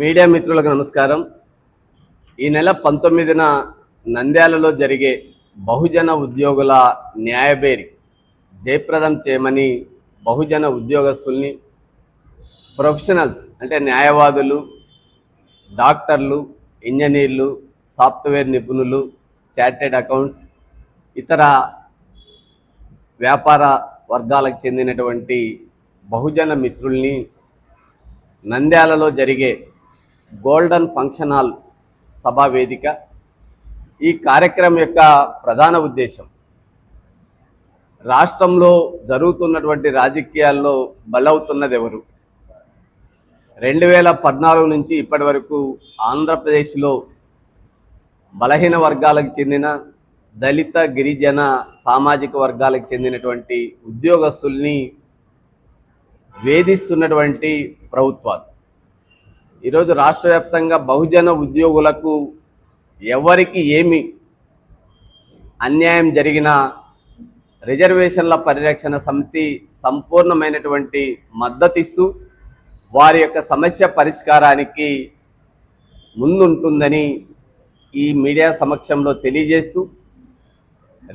Media మిత్రులకు నమస్కారం. ఈ నెల 19న నంద్యాలలో జరిగే బహుజన ఉద్యోగుల న్యాయబేరి జయప్రదం చేయమని బహుజన ఉద్యోగస్తుల్ని, ప్రొఫెషనల్స్ అంటే న్యాయవాదులు, డాక్టర్లు, ఇంజనీర్లు, సాఫ్ట్వేర్ నిపుణులు, చార్టెడ్ అకౌంట్స్, ఇతర వ్యాపార వర్గాలకు చెందినటువంటి బహుజన మిత్రుల్ని నంద్యాలలో జరిగే గోల్డెన్ ఫంక్షన్ హాల్ సభా వేదిక ఈ కార్యక్రమం యొక్క ప్రధాన ఉద్దేశం రాష్ట్రంలో జరుగుతున్నటువంటి రాజకీయాల్లో బలవుతున్నది ఎవరు? 2014 నుంచి ఇప్పటి వరకు ఆంధ్రప్రదేశ్లో బలహీన వర్గాలకు చెందిన దళిత, గిరిజన సామాజిక వర్గాలకు చెందినటువంటి ఉద్యోగస్తుల్ని వేధిస్తున్నటువంటి ప్రభుత్వాలు. ఈరోజు రాష్ట్ర వ్యాప్తంగా బహుజన ఉద్యోగులకు ఎవరికి ఏమి అన్యాయం జరిగినా రిజర్వేషన్ల పరిరక్షణ సమితి సంపూర్ణమైనటువంటి మద్దతిస్తూ వారి యొక్క సమస్య పరిష్కారానికి ముందుంటుందని ఈ మీడియా సమక్షంలో తెలియజేస్తూ,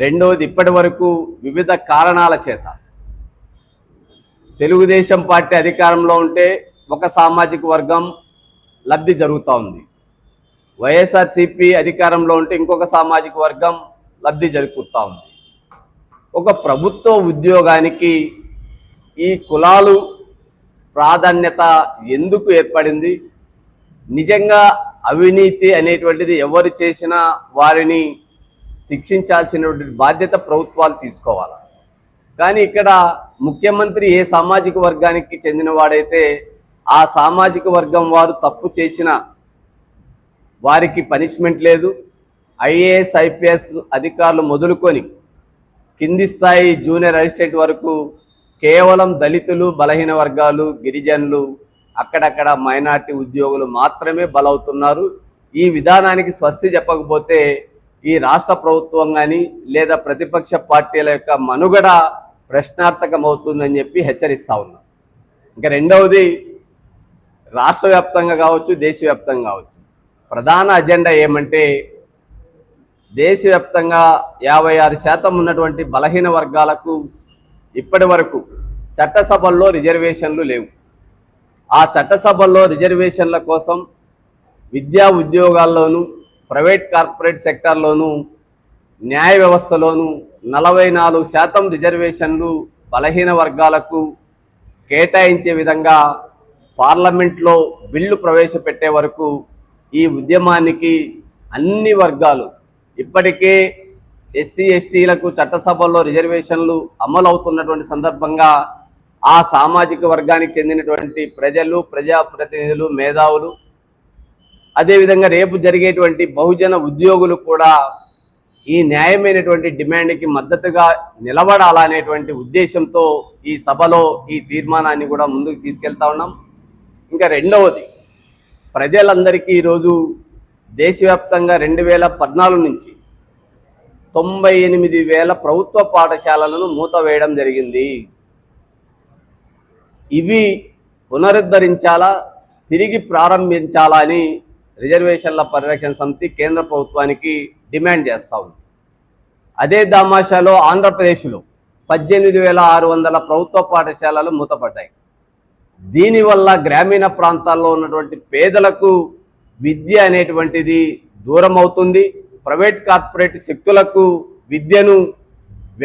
రెండవది, ఇప్పటి వరకు వివిధ కారణాల చేత తెలుగుదేశం పార్టీ అధికారంలో ఉంటే ఒక సామాజిక వర్గం లబ్ధి జరుగుతూ ఉంది, వైఎస్ఆర్సీపీ అధికారంలో ఉంటే ఇంకొక సామాజిక వర్గం లబ్ధి జరుగుతూ ఉంది. ఒక ప్రభుత్వ ఉద్యోగానికి ఈ కులాలు ప్రాధాన్యత ఎందుకు ఏర్పడింది? నిజంగా అవినీతి అనేటువంటిది ఎవరు చేసినా వారిని శిక్షించాల్సినటువంటి బాధ్యత ప్రభుత్వాలు తీసుకోవాలి. కానీ ఇక్కడ ముఖ్యమంత్రి ఏ సామాజిక వర్గానికి చెందిన వాడైతే ఆ సామాజిక వర్గం వారు తప్పు చేసిన వారికి పనిష్మెంట్ లేదు. ఐఏఎస్, ఐపీఎస్ అధికారులు మొదలుకొని కింది స్థాయి జూనియర్ అసిస్టెంట్ వరకు కేవలం దళితులు, బలహీన వర్గాలు, గిరిజనులు, అక్కడక్కడ మైనార్టీ ఉద్యోగులు మాత్రమే బలవుతున్నారు. ఈ విధానానికి స్వస్తి చెప్పకపోతే ఈ రాష్ట్ర ప్రభుత్వం కానీ లేదా ప్రతిపక్ష పార్టీల యొక్క మనుగడ ప్రశ్నార్థకమవుతుందని చెప్పి హెచ్చరిస్తూ ఉన్నాం. ఇంకా రెండవది, రాష్ట్ర వ్యాప్తంగా కావచ్చు, దేశవ్యాప్తంగా కావచ్చు, ప్రధాన అజెండా ఏమంటే దేశవ్యాప్తంగా 56% ఉన్నటువంటి బలహీన వర్గాలకు ఇప్పటి వరకు చట్టసభల్లో రిజర్వేషన్లు లేవు. ఆ చట్టసభల్లో రిజర్వేషన్ల కోసం విద్యా ఉద్యోగాల్లోనూ, ప్రైవేట్ కార్పొరేట్ సెక్టార్లోనూ, న్యాయ వ్యవస్థలోనూ 44% రిజర్వేషన్లు బలహీన వర్గాలకు కేటాయించే విధంగా పార్లమెంట్లో బిల్లు ప్రవేశపెట్టే వరకు ఈ ఉద్యమానికి అన్ని వర్గాలు, ఇప్పటికే ఎస్సీ ఎస్టీలకు చట్టసభల్లో రిజర్వేషన్లు అమలవుతున్నటువంటి సందర్భంగా ఆ సామాజిక వర్గానికి చెందినటువంటి ప్రజలు, ప్రజాప్రతినిధులు, మేధావులు, అదేవిధంగా రేపు జరిగేటువంటి బహుజన ఉద్యోగులు కూడా ఈ న్యాయమైనటువంటి డిమాండ్కి మద్దతుగా నిలబడాలనేటువంటి ఉద్దేశంతో ఈ సభలో ఈ తీర్మానాన్ని కూడా ముందుకు తీసుకెళ్తా ఉన్నాం. ఇంకా రెండవది, ప్రజలందరికీ ఈరోజు దేశవ్యాప్తంగా 2014 నుంచి 98,000 ప్రభుత్వ పాఠశాలలను మూతవేయడం జరిగింది. ఇవి పునరుద్ధరించాలా, తిరిగి ప్రారంభించాలా అని రిజర్వేషన్ల పరిరక్షణ సమితి కేంద్ర ప్రభుత్వానికి డిమాండ్ చేస్తూ ఉంది. అదే దామాషాలో ఆంధ్రప్రదేశ్లో 18,600 ప్రభుత్వ పాఠశాలలు మూతపడ్డాయి. దీనివల్ల గ్రామీణ ప్రాంతాల్లో ఉన్నటువంటి పేదలకు విద్య అనేటువంటిది దూరం అవుతుంది. ప్రైవేట్ కార్పొరేట్ శక్తులకు విద్యను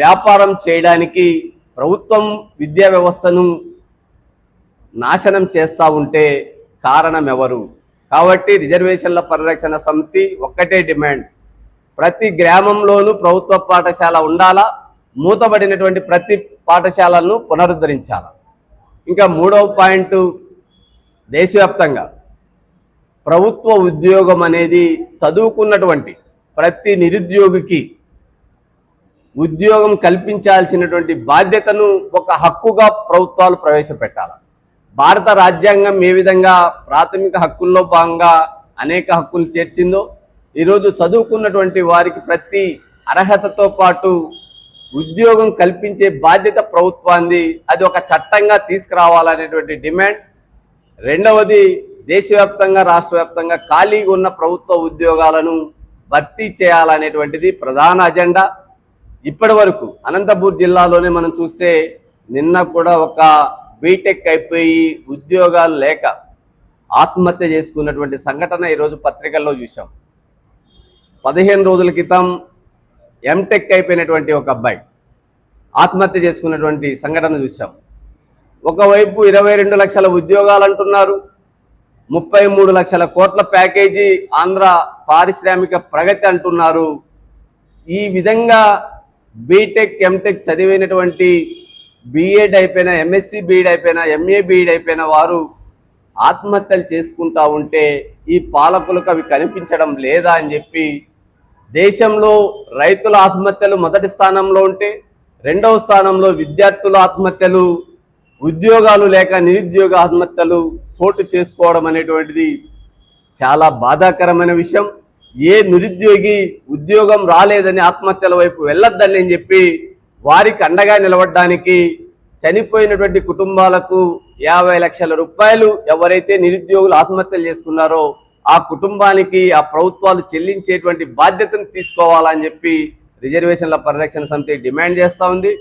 వ్యాపారం చేయడానికి ప్రభుత్వం విద్యా వ్యవస్థను నాశనం చేస్తూ ఉంటే కారణం ఎవరు? కాబట్టి రిజర్వేషన్ల పరిరక్షణ సమితి ఒక్కటే డిమాండ్, ప్రతి గ్రామంలోనూ ప్రభుత్వ పాఠశాల ఉండాలా, మూతబడినటువంటి ప్రతి పాఠశాలను పునరుద్ధరించాలా. ఇంకా మూడవ పాయింట్, దేశవ్యాప్తంగా ప్రభుత్వ ఉద్యోగం అనేది చదువుకున్నటువంటి ప్రతి నిరుద్యోగికి ఉద్యోగం కల్పించాల్సినటువంటి బాధ్యతను ఒక హక్కుగా ప్రభుత్వాలు ప్రవేశపెట్టాలి. భారత రాజ్యాంగం ఏ విధంగా ప్రాథమిక హక్కుల్లో భాగంగా అనేక హక్కులు చేర్చిందో, ఈరోజు చదువుకున్నటువంటి వారికి ప్రతి అర్హతతో పాటు ఉద్యోగం కల్పించే బాధ్యత ప్రభుత్వాన్ని, అది ఒక చట్టంగా తీసుకురావాలనేటువంటి డిమాండ్. రెండవది, దేశవ్యాప్తంగా రాష్ట్ర వ్యాప్తంగా ఖాళీగా ఉన్న ప్రభుత్వ ఉద్యోగాలను భర్తీ చేయాలనేటువంటిది ప్రధాన అజెండా. ఇప్పటి వరకు అనంతపూర్ జిల్లాలోనే మనం చూస్తే నిన్న కూడా ఒక బీటెక్ అయిపోయి ఉద్యోగాలు లేక ఆత్మహత్య చేసుకున్నటువంటి సంఘటన ఈరోజు పత్రికల్లో చూసాం. 15 రోజుల క్రితం ఎంటెక్ అయిపోయినటువంటి ఒక అబ్బాయి ఆత్మహత్య చేసుకున్నటువంటి సంఘటన చూసాం. ఒకవైపు 22 లక్షల ఉద్యోగాలు అంటున్నారు, 33 లక్షల కోట్ల ప్యాకేజీ ఆంధ్ర పారిశ్రామిక ప్రగతి అంటున్నారు. ఈ విధంగా బీటెక్ ఎంటెక్ చదివినటువంటి బీఎడ్ అయిపోయిన, ఎంఎస్సి బీఎడ్ అయిపోయిన, ఎంఏ బీఎడ్ అయిపోయిన వారు ఆత్మహత్యలు చేసుకుంటా ఉంటే ఈ పాలకులకు అవి కనిపించడం లేదా అని చెప్పి, దేశంలో రైతుల ఆత్మహత్యలు మొదటి స్థానంలో ఉంటే రెండవ స్థానంలో విద్యార్థుల ఆత్మహత్యలు, ఉద్యోగాలు లేక నిరుద్యోగ ఆత్మహత్యలు చోటు చేసుకోవడం అనేటువంటిది చాలా బాధాకరమైన విషయం. ఏ నిరుద్యోగి ఉద్యోగం రాలేదని ఆత్మహత్యల వైపు వెళ్ళొద్దని అని చెప్పి వారికి అండగా నిలబడడానికి చనిపోయినటువంటి కుటుంబాలకు 50 లక్షల రూపాయలు ఎవరైతే నిరుద్యోగులు ఆత్మహత్యలు చేసుకున్నారో ఆ కుటుంబానికి ఆ ప్రభుత్వాలు చెల్లించేటువంటి బాధ్యతను తీసుకోవాలని చెప్పి రిజర్వేషన్ల పరిరక్షణ సమితి డిమాండ్ చేస్తూ ఉంది.